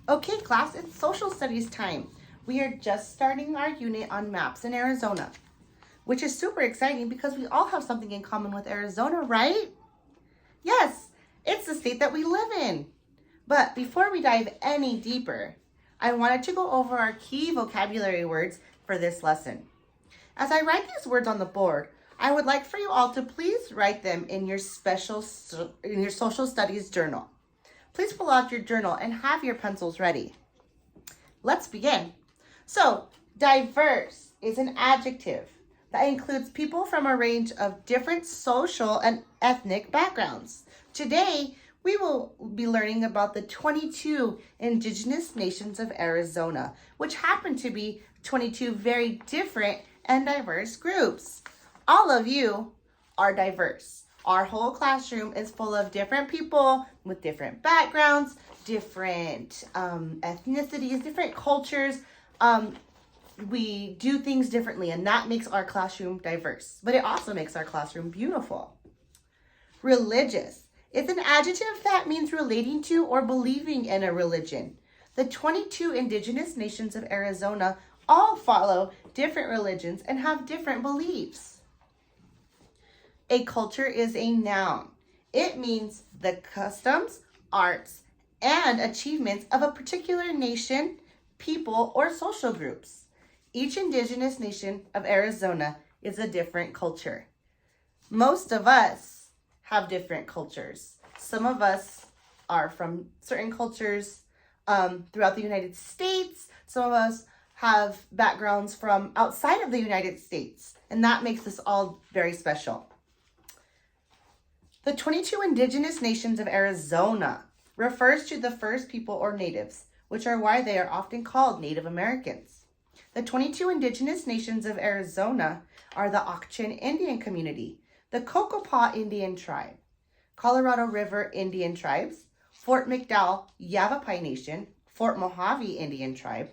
Okay, class, it's social studies time. We are just starting our unit on maps in Arizona, which is super exciting because we all have something in common with Arizona, right? Yes, it's the state that we live in. But before we dive any deeper, I wanted to go over our key vocabulary words for this lesson. As I write these words on the board, I would like for you all to please write them in your social studies journal. Please pull out your journal and have your pencils ready. Let's begin. So, diverse is an adjective that includes people from a range of different social and ethnic backgrounds. Today, we will be learning about the 22 indigenous nations of Arizona, which happen to be 22 very different and diverse groups. All of you are diverse. Our whole classroom is full of different people with different backgrounds, different ethnicities, different cultures. We do things differently, and that makes our classroom diverse, but it also makes our classroom beautiful. Religious. It's an adjective that means relating to or believing in a religion. The 22 indigenous nations of Arizona all follow different religions and have different beliefs. A culture is a noun. It means the customs, arts, and achievements of a particular nation, people, or social groups. Each indigenous nation of Arizona is a different culture. Most of us have different cultures. Some of us are from certain cultures throughout the United States. Some of us have backgrounds from outside of the United States, and that makes us all very special. The 22 indigenous nations of Arizona refers to the first people or natives, which are why they are often called Native Americans. The 22 indigenous nations of Arizona are the Auction Indian community, the Cocopah Indian tribe, Colorado River Indian tribes, Fort McDowell Yavapai Nation, Fort Mojave Indian tribe,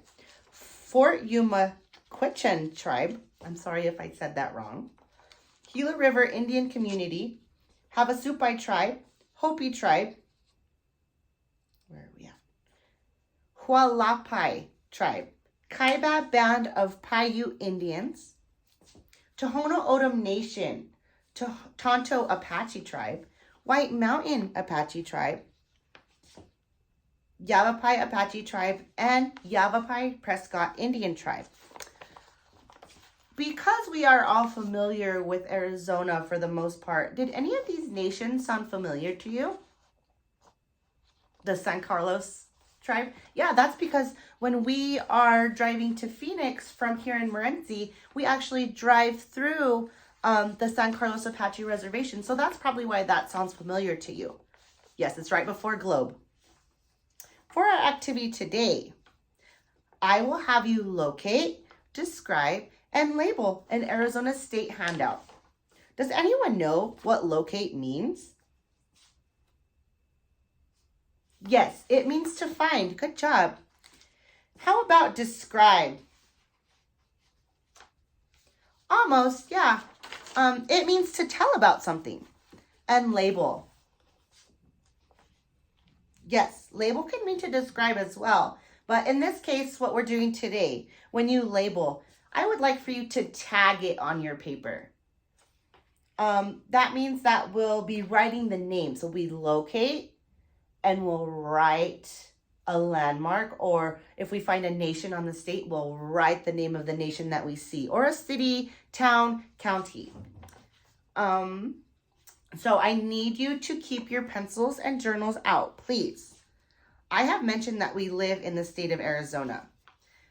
Fort Yuma Quechan tribe, I'm sorry if I said that wrong, Gila River Indian community, Havasupai tribe, Hopi tribe, where are we at? Hualapai tribe, Kaibab Band of Paiute Indians, Tohono O'odham Nation, Tonto Apache tribe, White Mountain Apache tribe, Yavapai Apache tribe, and Yavapai Prescott Indian tribe. Because we are all familiar with Arizona for the most part, did any of these nations sound familiar to you? The San Carlos tribe? Yeah, that's because when we are driving to Phoenix from here in Morenci, we actually drive through the San Carlos Apache Reservation. So that's probably why that sounds familiar to you. Yes, it's right before Globe. For our activity today, I will have you locate, describe, and label an Arizona state handout. Does anyone know what locate means? Yes, it means to find. Good job. How about describe? Almost, yeah. It means to tell about something. And label. Yes, label can mean to describe as well. But in this case, what we're doing today, when you label, I would like for you to tag it on your paper. That means that we'll be writing the name. So we locate and we'll write a landmark, or if we find a nation on the state, we'll write the name of the nation that we see, or a city, town, county. So I need you to keep your pencils and journals out, please. I have mentioned that we live in the state of Arizona.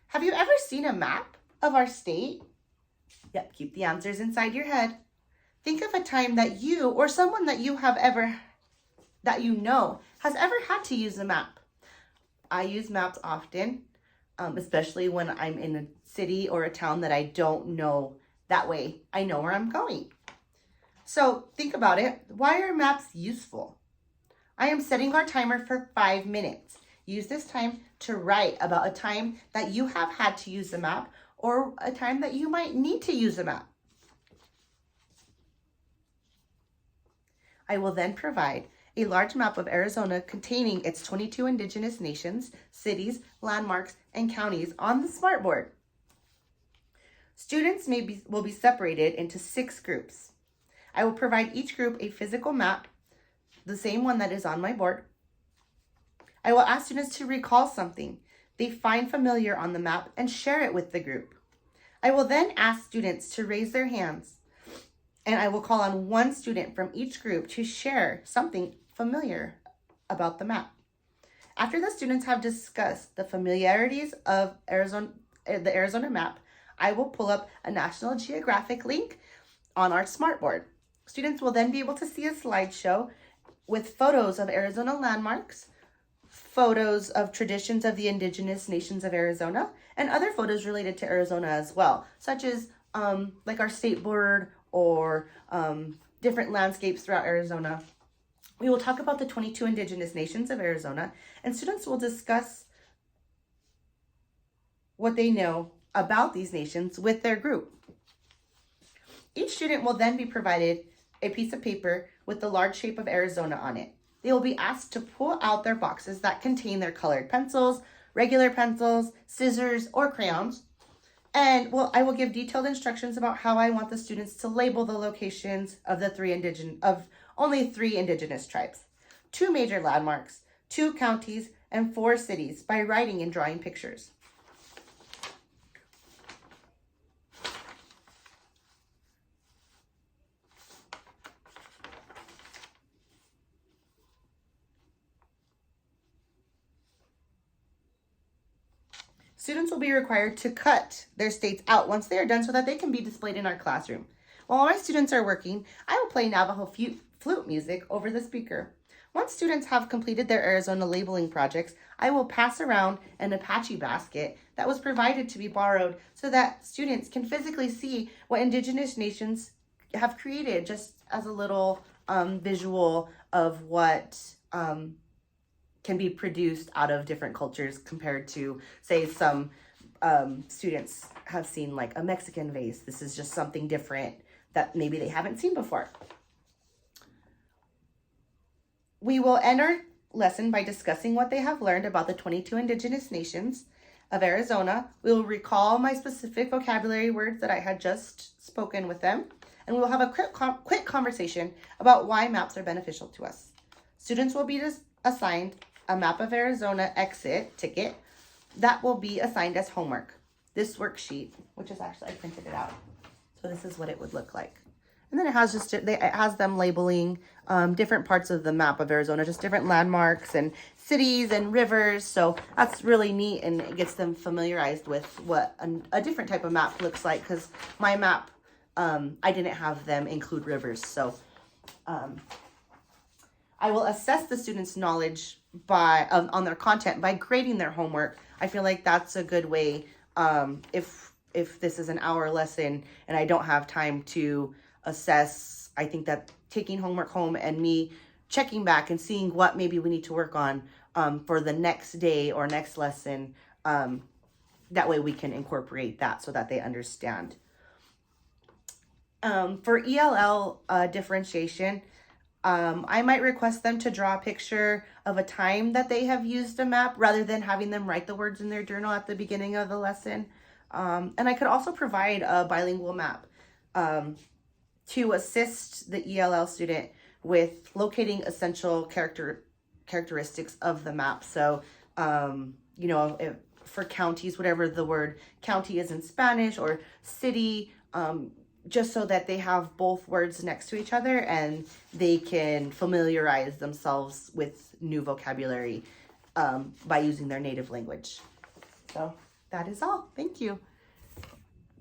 Have you ever seen a map of our state? Yep, keep the answers inside your head. Think of a time that you or someone that you have ever, that you know, has ever had to use a map. I use maps often, especially when I'm in a city or a town that I don't know. That way, I know where I'm going. So think about it. Why are maps useful? I am setting our timer for 5 minutes. Use this time to write about a time that you have had to use a map or a time that you might need to use a map. I will then provide a large map of Arizona containing its 22 indigenous nations, cities, landmarks, and counties on the smartboard. Students will be separated into 6 groups. I will provide each group a physical map, the same one that is on my board. I will ask students to recall something they find familiar on the map and share it with the group. I will then ask students to raise their hands, and I will call on one student from each group to share something familiar about the map. After the students have discussed the familiarities of the Arizona map, I will pull up a National Geographic link on our smartboard. Students will then be able to see a slideshow with photos of Arizona landmarks, photos of traditions of the indigenous nations of Arizona, and other photos related to Arizona as well, such as like our state board or different landscapes throughout Arizona. We will talk about the 22 indigenous nations of Arizona, and students will discuss what they know about these nations with their group. Each student will then be provided a piece of paper with the large shape of Arizona on it. They will be asked to pull out their boxes that contain their colored pencils, regular pencils, scissors, or crayons. And I will give detailed instructions about how I want the students to label the locations of only 3 indigenous tribes, 2 major landmarks, 2 counties, and 4 cities by writing and drawing pictures. Students will be required to cut their states out once they are done so that they can be displayed in our classroom. While my students are working, I will play Navajo flute music over the speaker. Once students have completed their Arizona labeling projects, I will pass around an Apache basket that was provided to be borrowed so that students can physically see what indigenous nations have created, just as a little visual of what can be produced out of different cultures compared to, say, some students have seen like a Mexican vase. This is just something different that maybe they haven't seen before. We will end our lesson by discussing what they have learned about the 22 indigenous nations of Arizona. We will recall my specific vocabulary words that I had just spoken with them, and we will have a quick conversation about why maps are beneficial to us. Students will be assigned a map of Arizona exit ticket that will be assigned as homework. This worksheet, which is actually, I printed it out. So this is what it would look like. And then it has them labeling different parts of the map of Arizona, just different landmarks and cities and rivers. So that's really neat, and it gets them familiarized with what a different type of map looks like, because my map, I didn't have them include rivers. So I will assess the students' knowledge on their content by grading their homework. I feel like that's a good way, if this is an hour lesson and I don't have time to assess. I think that taking homework home and me checking back and seeing what maybe we need to work on for the next day or next lesson, that way we can incorporate that so that they understand. For ELL differentiation, I might request them to draw a picture of a time that they have used a map rather than having them write the words in their journal at the beginning of the lesson. And I could also provide a bilingual map to assist the ELL student with locating essential characteristics of the map. So, for counties, whatever the word county is in Spanish, or city, just so that they have both words next to each other and they can familiarize themselves with new vocabulary by using their native language. So that is all. Thank you.